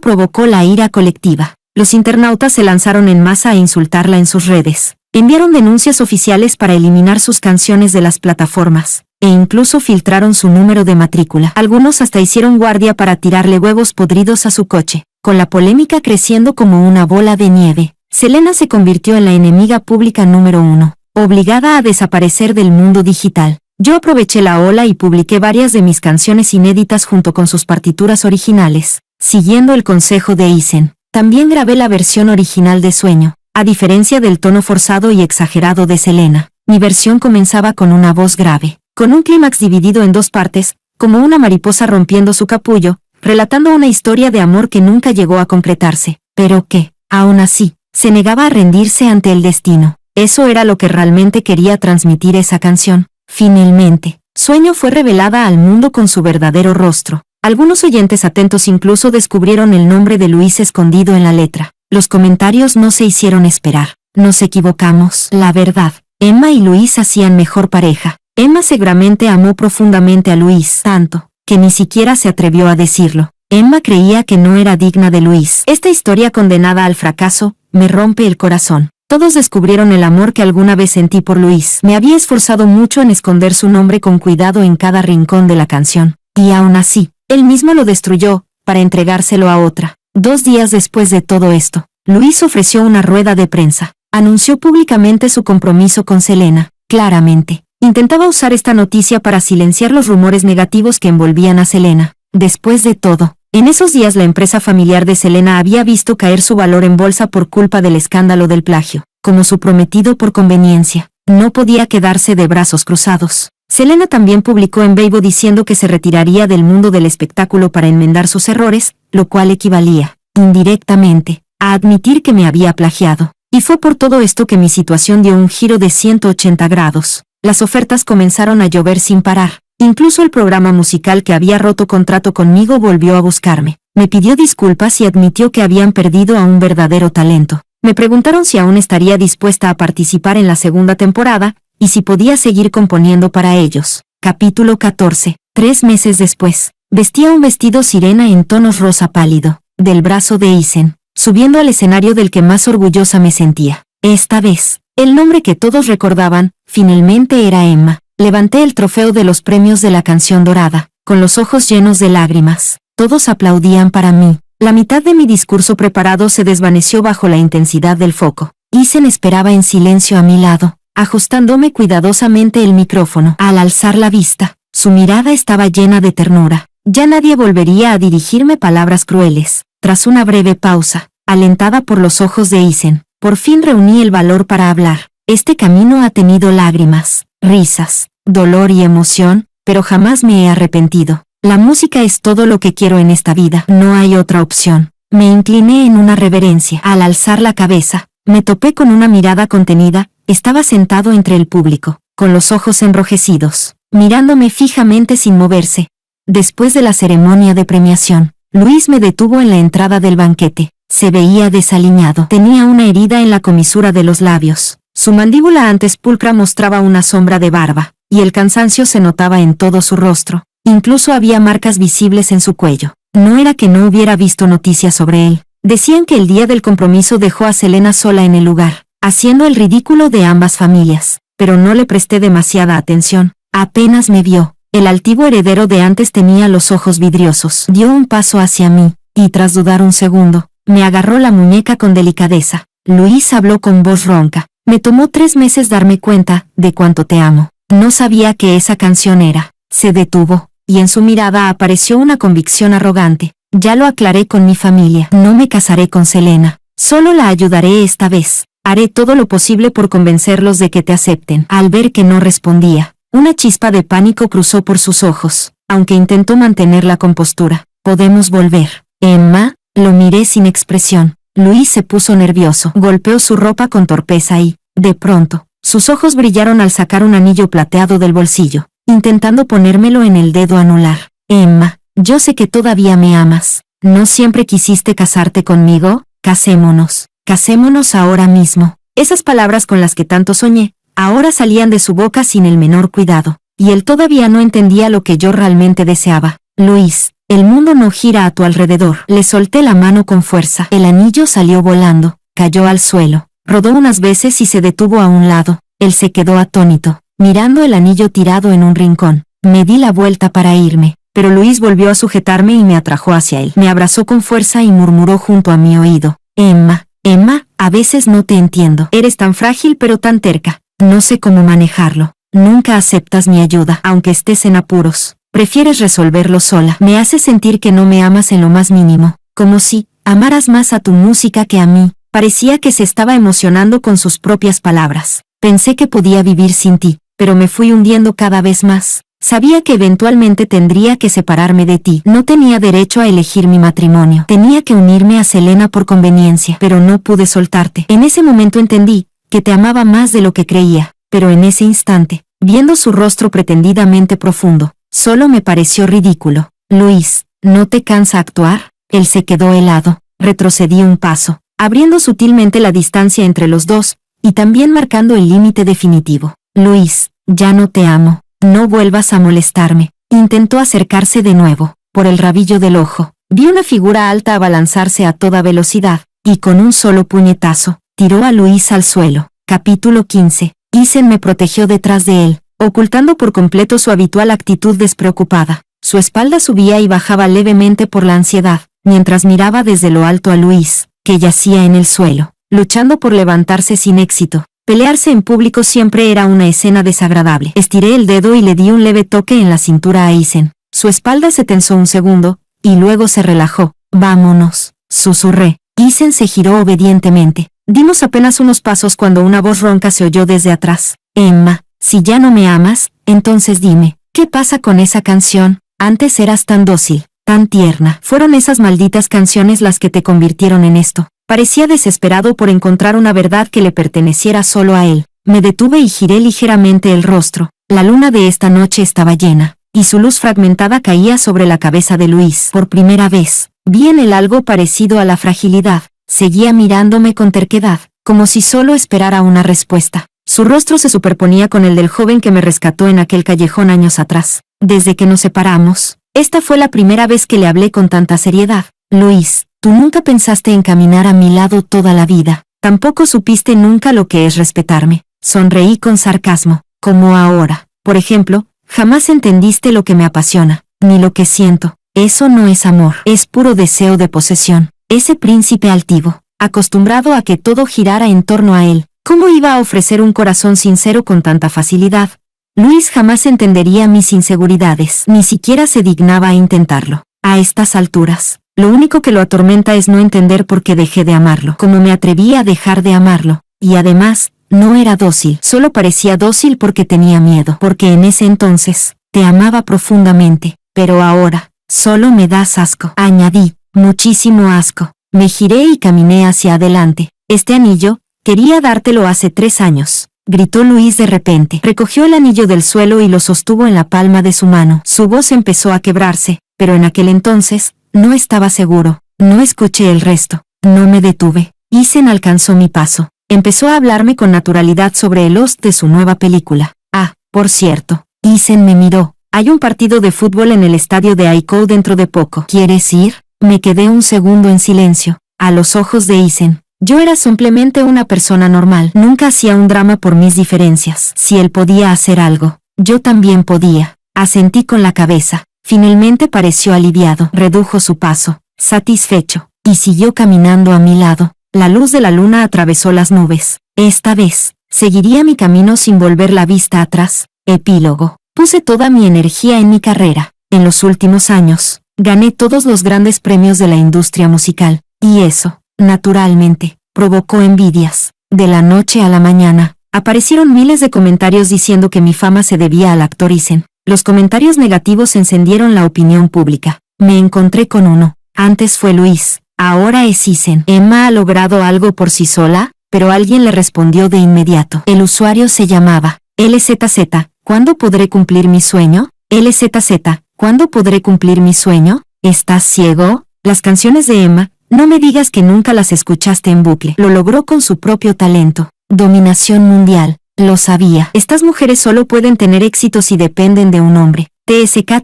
provocó la ira colectiva. Los internautas se lanzaron en masa a insultarla en sus redes. Enviaron denuncias oficiales para eliminar sus canciones de las plataformas, e incluso filtraron su número de matrícula. Algunos hasta hicieron guardia para tirarle huevos podridos a su coche. Con la polémica creciendo como una bola de nieve, Selena se convirtió en la enemiga pública número 1, obligada a desaparecer del mundo digital. Yo aproveché la ola y publiqué varias de mis canciones inéditas junto con sus partituras originales, siguiendo el consejo de Isen. También grabé la versión original de Sueño. A diferencia del tono forzado y exagerado de Selena, mi versión comenzaba con una voz grave, con un clímax dividido en 2 partes, como una mariposa rompiendo su capullo, relatando una historia de amor que nunca llegó a concretarse, pero que, aún así, se negaba a rendirse ante el destino. Eso era lo que realmente quería transmitir esa canción. Finalmente, Sueño fue revelada al mundo con su verdadero rostro. Algunos oyentes atentos incluso descubrieron el nombre de Luis escondido en la letra. Los comentarios no se hicieron esperar. Nos equivocamos. La verdad, Emma y Luis hacían mejor pareja. Emma seguramente amó profundamente a Luis, tanto, que ni siquiera se atrevió a decirlo. Emma creía que no era digna de Luis. Esta historia condenada al fracaso, me rompe el corazón. Todos descubrieron el amor que alguna vez sentí por Luis. Me había esforzado mucho en esconder su nombre con cuidado en cada rincón de la canción. Y aún así, él mismo lo destruyó, para entregárselo a otra. 2 días después de todo esto, Luis ofreció una rueda de prensa. Anunció públicamente su compromiso con Selena. Claramente, intentaba usar esta noticia para silenciar los rumores negativos que envolvían a Selena. Después de todo, En esos días la empresa familiar de Selena había visto caer su valor en bolsa por culpa del escándalo del plagio. Como su prometido por conveniencia, no podía quedarse de brazos cruzados. Selena también publicó en Weibo diciendo que se retiraría del mundo del espectáculo para enmendar sus errores, lo cual equivalía, indirectamente, a admitir que me había plagiado. Y fue por todo esto que mi situación dio un giro de 180 grados. Las ofertas comenzaron a llover sin parar. Incluso el programa musical que había roto contrato conmigo volvió a buscarme. Me pidió disculpas y admitió que habían perdido a un verdadero talento. Me preguntaron si aún estaría dispuesta a participar en la segunda temporada, y si podía seguir componiendo para ellos. Capítulo 14. 3 meses después, vestía un vestido sirena en tonos rosa pálido, del brazo de Isen, subiendo al escenario del que más orgullosa me sentía. Esta vez, el nombre que todos recordaban, finalmente era Emma. Levanté el trofeo de los premios de la canción dorada, con los ojos llenos de lágrimas. Todos aplaudían para mí. La mitad de mi discurso preparado se desvaneció bajo la intensidad del foco. Isen esperaba en silencio a mi lado, ajustándome cuidadosamente el micrófono. Al alzar la vista, su mirada estaba llena de ternura. Ya nadie volvería a dirigirme palabras crueles. Tras una breve pausa, alentada por los ojos de Isen, por fin reuní el valor para hablar. Este camino ha tenido lágrimas, risas, dolor y emoción, pero jamás me he arrepentido. La música es todo lo que quiero en esta vida. No hay otra opción. Me incliné en una reverencia. Al alzar la cabeza, me topé con una mirada contenida. Estaba sentado entre el público, con los ojos enrojecidos, mirándome fijamente sin moverse. Después de la ceremonia de premiación, Luis me detuvo en la entrada del banquete. Se veía desaliñado. Tenía una herida en la comisura de los labios. Su mandíbula antes pulcra mostraba una sombra de barba, y el cansancio se notaba en todo su rostro. Incluso había marcas visibles en su cuello. No era que no hubiera visto noticias sobre él. Decían que el día del compromiso dejó a Selena sola en el lugar, haciendo el ridículo de ambas familias, pero no le presté demasiada atención. Apenas me vio. El altivo heredero de antes tenía los ojos vidriosos. Dio un paso hacia mí, y tras dudar un segundo, me agarró la muñeca con delicadeza. Luis habló con voz ronca. Me tomó 3 meses darme cuenta de cuánto te amo. No sabía que esa canción era. Se detuvo, y en su mirada apareció una convicción arrogante. Ya lo aclaré con mi familia. No me casaré con Selena. Solo la ayudaré esta vez. Haré todo lo posible por convencerlos de que te acepten. Al ver que no respondía, una chispa de pánico cruzó por sus ojos, aunque intentó mantener la compostura. ¿Podemos volver? Emma, lo miré sin expresión. Luis se puso nervioso. Golpeó su ropa con torpeza y, de pronto, sus ojos brillaron al sacar un anillo plateado del bolsillo, intentando ponérmelo en el dedo anular. Emma, yo sé que todavía me amas. ¿No siempre quisiste casarte conmigo? Casémonos. Casémonos ahora mismo. Esas palabras con las que tanto soñé, ahora salían de su boca sin el menor cuidado, y él todavía no entendía lo que yo realmente deseaba. Luis, el mundo no gira a tu alrededor. Le solté la mano con fuerza. El anillo salió volando, cayó al suelo, rodó unas veces y se detuvo a un lado. Él se quedó atónito, mirando el anillo tirado en un rincón. Me di la vuelta para irme, pero Luis volvió a sujetarme y me atrajo hacia él. Me abrazó con fuerza y murmuró junto a mi oído. Emma, Emma, a veces no te entiendo. Eres tan frágil pero tan terca. No sé cómo manejarlo. Nunca aceptas mi ayuda, aunque estés en apuros. Prefieres resolverlo sola. Me hace sentir que no me amas en lo más mínimo, como si amaras más a tu música que a mí. Parecía que se estaba emocionando con sus propias palabras. Pensé que podía vivir sin ti, pero me fui hundiendo cada vez más. Sabía que eventualmente tendría que separarme de ti. No tenía derecho a elegir mi matrimonio. Tenía que unirme a Selena por conveniencia, pero no pude soltarte. En ese momento entendí que te amaba más de lo que creía, pero en ese instante, viendo su rostro pretendidamente profundo, solo me pareció ridículo. Luis, ¿no te cansa actuar? Él se quedó helado. Retrocedí un paso, abriendo sutilmente la distancia entre los dos, y también marcando el límite definitivo. Luis, ya no te amo. No vuelvas a molestarme. Intentó acercarse de nuevo. Por el rabillo del ojo, vi una figura alta abalanzarse a toda velocidad, y con un solo puñetazo, tiró a Luis al suelo. Capítulo 15. Isen me protegió detrás de él, ocultando por completo su habitual actitud despreocupada. Su espalda subía y bajaba levemente por la ansiedad, mientras miraba desde lo alto a Luis, que yacía en el suelo, luchando por levantarse sin éxito. Pelearse en público siempre era una escena desagradable. Estiré el dedo y le di un leve toque en la cintura a Isen. Su espalda se tensó un segundo, y luego se relajó. Vámonos, susurré. Isen se giró obedientemente. Dimos apenas unos pasos cuando una voz ronca se oyó desde atrás. Emma, si ya no me amas, entonces dime, ¿qué pasa con esa canción? Antes eras tan dócil, tan tierna. Fueron esas malditas canciones las que te convirtieron en esto. Parecía desesperado por encontrar una verdad que le perteneciera solo a él. Me detuve y giré ligeramente el rostro. La luna de esta noche estaba llena, y su luz fragmentada caía sobre la cabeza de Luis. Por primera vez, vi en él algo parecido a la fragilidad. Seguía mirándome con terquedad, como si solo esperara una respuesta. Su rostro se superponía con el del joven que me rescató en aquel callejón años atrás. Desde que nos separamos, esta fue la primera vez que le hablé con tanta seriedad. Luis, tú nunca pensaste en caminar a mi lado toda la vida. Tampoco supiste nunca lo que es respetarme. Sonreí con sarcasmo. Como ahora. Por ejemplo, jamás entendiste lo que me apasiona, ni lo que siento. Eso no es amor, es puro deseo de posesión. Ese príncipe altivo, acostumbrado a que todo girara en torno a él, ¿cómo iba a ofrecer un corazón sincero con tanta facilidad? Luis jamás entendería mis inseguridades, ni siquiera se dignaba a intentarlo. A estas alturas, lo único que lo atormenta es no entender por qué dejé de amarlo, cómo me atreví a dejar de amarlo, y además, no era dócil, solo parecía dócil porque tenía miedo, porque en ese entonces, te amaba profundamente, pero ahora, solo me das asco, añadí, muchísimo asco. Me giré y caminé hacia adelante. Este anillo, quería dártelo hace 3 años, gritó Luis de repente. Recogió el anillo del suelo y lo sostuvo en la palma de su mano. Su voz empezó a quebrarse, pero en aquel entonces, no estaba seguro. No escuché el resto. No me detuve. Isen alcanzó mi paso. Empezó a hablarme con naturalidad sobre el host de su nueva película. Ah, por cierto. Isen me miró. Hay un partido de fútbol en el estadio de Aiko dentro de poco. ¿Quieres ir? Me quedé un segundo en silencio. A los ojos de Isen, yo era simplemente una persona normal. Nunca hacía un drama por mis diferencias. Si él podía hacer algo, yo también podía. Asentí con la cabeza. Finalmente pareció aliviado. Redujo su paso, satisfecho, y siguió caminando a mi lado. La luz de la luna atravesó las nubes. Esta vez, seguiría mi camino sin volver la vista atrás. Epílogo. Puse toda mi energía en mi carrera. En los últimos años, gané todos los grandes premios de la industria musical, y eso, naturalmente, provocó envidias. De la noche a la mañana, aparecieron miles de comentarios diciendo que mi fama se debía al actor Isen. Los comentarios negativos encendieron la opinión pública. Me encontré con uno. Antes fue Luis, ahora es Isen. ¿Emma ha logrado algo por sí sola? Pero alguien le respondió de inmediato. El usuario se llamaba LZZ. ¿Cuándo podré cumplir mi sueño? LZZ. ¿Cuándo podré cumplir mi sueño? ¿Estás ciego? Las canciones de Emma, no me digas que nunca las escuchaste en bucle. Lo logró con su propio talento. Dominación mundial. Lo sabía. Estas mujeres solo pueden tener éxito si dependen de un hombre. TSK.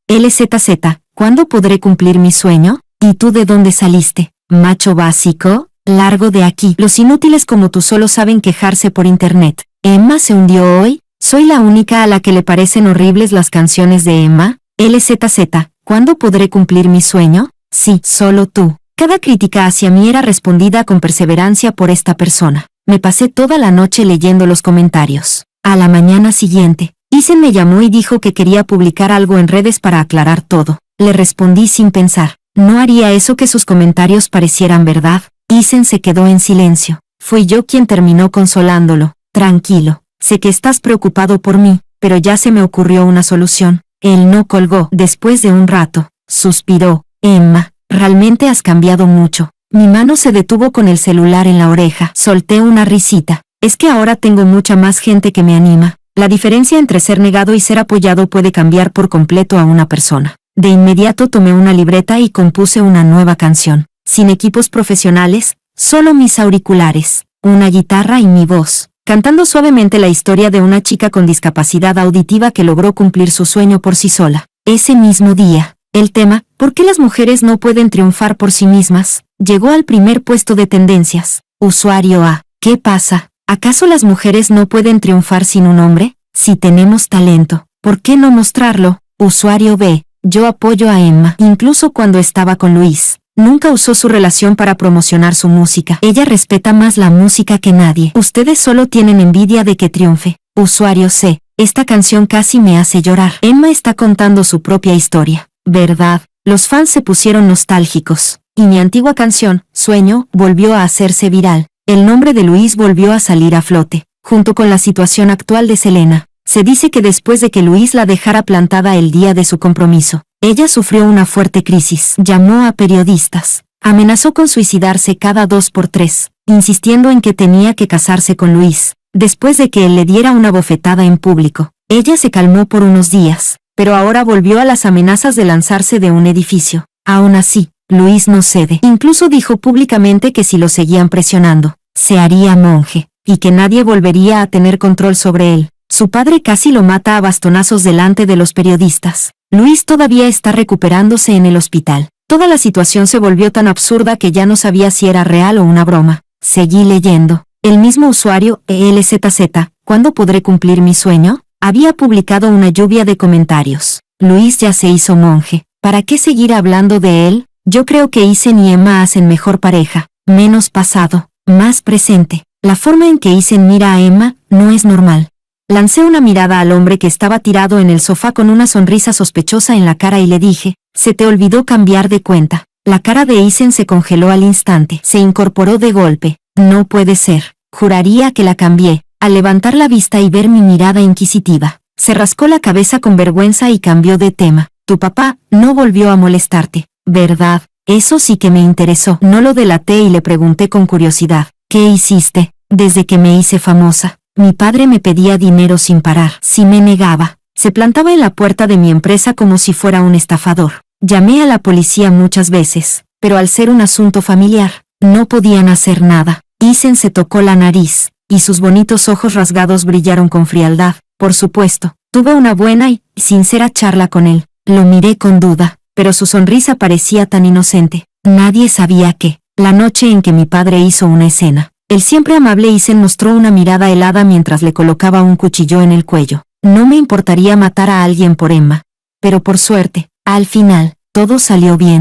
LZZ. ¿Cuándo podré cumplir mi sueño? ¿Y tú de dónde saliste? ¿Macho básico? Largo de aquí. Los inútiles como tú solo saben quejarse por internet. ¿Emma se hundió hoy? ¿Soy la única a la que le parecen horribles las canciones de Emma? LZZ. ¿Cuándo podré cumplir mi sueño? Sí, solo tú. Cada crítica hacia mí era respondida con perseverancia por esta persona. Me pasé toda la noche leyendo los comentarios. A la mañana siguiente, Isen me llamó y dijo que quería publicar algo en redes para aclarar todo. Le respondí sin pensar. ¿No haría eso que sus comentarios parecieran verdad? Isen se quedó en silencio. Fui yo quien terminó consolándolo. Tranquilo. Sé que estás preocupado por mí, pero ya se me ocurrió una solución. Él no colgó. Después de un rato, suspiró. Emma, realmente has cambiado mucho. Mi mano se detuvo con el celular en la oreja. Solté una risita. Es que ahora tengo mucha más gente que me anima. La diferencia entre ser negado y ser apoyado puede cambiar por completo a una persona. De inmediato tomé una libreta y compuse una nueva canción. Sin equipos profesionales, solo mis auriculares, una guitarra y mi voz. Cantando suavemente la historia de una chica con discapacidad auditiva que logró cumplir su sueño por sí sola. Ese mismo día, el tema, ¿por qué las mujeres no pueden triunfar por sí mismas?, llegó al primer puesto de tendencias. Usuario A. ¿Qué pasa? ¿Acaso las mujeres no pueden triunfar sin un hombre? Si tenemos talento, ¿por qué no mostrarlo? Usuario B. Yo apoyo a Emma, incluso cuando estaba con Luis. Nunca usó su relación para promocionar su música. Ella respeta más la música que nadie. Ustedes solo tienen envidia de que triunfe. Usuario C. Esta canción casi me hace llorar. Emma está contando su propia historia, ¿verdad? Los fans se pusieron nostálgicos, y mi antigua canción, Sueño, volvió a hacerse viral. El nombre de Luis volvió a salir a flote, junto con la situación actual de Selena. Se dice que después de que Luis la dejara plantada el día de su compromiso, ella sufrió una fuerte crisis. Llamó a periodistas. Amenazó con suicidarse cada 2 por 3, insistiendo en que tenía que casarse con Luis. Después de que él le diera una bofetada en público, ella se calmó por unos días, pero ahora volvió a las amenazas de lanzarse de un edificio. Aún así, Luis no cede. Incluso dijo públicamente que si lo seguían presionando, se haría monje, y que nadie volvería a tener control sobre él. Su padre casi lo mata a bastonazos delante de los periodistas. Luis todavía está recuperándose en el hospital. Toda la situación se volvió tan absurda que ya no sabía si era real o una broma. Seguí leyendo. El mismo usuario, ELZZ, ¿cuándo podré cumplir mi sueño?, había publicado una lluvia de comentarios. Luis ya se hizo monje. ¿Para qué seguir hablando de él? Yo creo que Isen y Emma hacen mejor pareja. Menos pasado, más presente. La forma en que Isen mira a Emma no es normal. Lancé una mirada al hombre que estaba tirado en el sofá con una sonrisa sospechosa en la cara y le dije, «Se te olvidó cambiar de cuenta». La cara de Isen se congeló al instante. Se incorporó de golpe. «No puede ser. Juraría que la cambié». Al levantar la vista y ver mi mirada inquisitiva, se rascó la cabeza con vergüenza y cambió de tema. «Tu papá no volvió a molestarte, ¿verdad?». Eso sí que me interesó. No lo delaté y le pregunté con curiosidad, «¿Qué hiciste?». «Desde que me hice famosa, mi padre me pedía dinero sin parar. Si me negaba, se plantaba en la puerta de mi empresa como si fuera un estafador. Llamé a la policía muchas veces, pero al ser un asunto familiar, no podían hacer nada». Isen se tocó la nariz, y sus bonitos ojos rasgados brillaron con frialdad. «Por supuesto, tuve una buena y sincera charla con él». Lo miré con duda, pero su sonrisa parecía tan inocente. Nadie sabía que, la noche en que mi padre hizo una escena, el siempre amable Isen mostró una mirada helada mientras le colocaba un cuchillo en el cuello. No me importaría matar a alguien por Emma. Pero por suerte, al final, todo salió bien.